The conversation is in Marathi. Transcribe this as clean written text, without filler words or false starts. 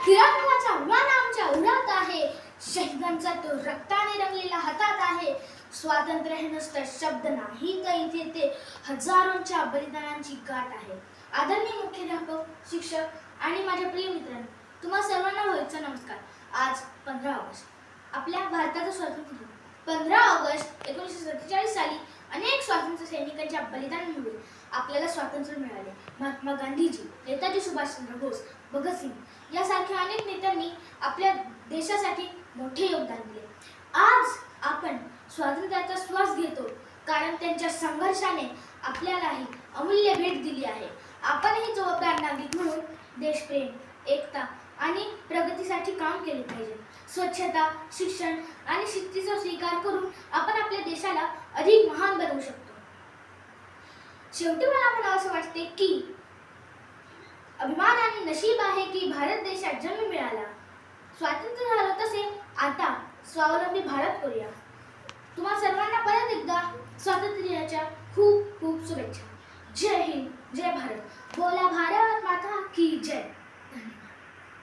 तिरंगाचा मान आमच्या उरात आहे, शहीदांचा तो रक्ताने रंगलेला हातात आहे. स्वातंत्र्य हे नुसतं शब्द नाही तर इथे ते हजारोंच्या बलिदानांची गाठ आहे. आदरणीय मुख्याध्यापक, शिक्षक आणि माझ्या प्रिय मित्रांनो, तुम्हा सर्वांना होळीचा नमस्कार. आज 15 ऑगस्ट आपल्या भारताचं स्वातंत्र्य. 15 ऑगस्ट 1947 साली अनेक स्वातंत्र्य सैनिकांच्या बलिदानामुळे आपल्याला स्वातंत्र्य मिळाले. महात्मा गांधीजी, नेताजी सुभाषचंद्र बोस, भगतसिंग यासारख्या अनेक नेत्यांनी आपल्या देशासाठी मोठे योगदान दिले. आज आपण स्वातंत्र्याचा श्वास घेतो कारण त्यांच्या संघर्षाने आपल्यालाही अमूल्य भेट दिली आहे. आपणही जबाबदार नागरिक म्हणून देशप्रेम, एकता आणि प्रगतीसाठी काम केले पाहिजे. स्वच्छता, शिक्षण आणि शिस्तीचा स्वीकार करून आपण आपल्या देशाला अधिक महान बनवू शकतो. शेवटी मला म्हणावंसं वाटते की अभिमान आणि नशीब आहे की भारत देशात जन्म मिळाला. स्वातंत्र्य झालं तसे आता स्वावलंबी भारत करूया. तुम्हा सर्वांना परत एकदा स्वातंत्र्य दिनाच्या खूप खूप शुभेच्छा.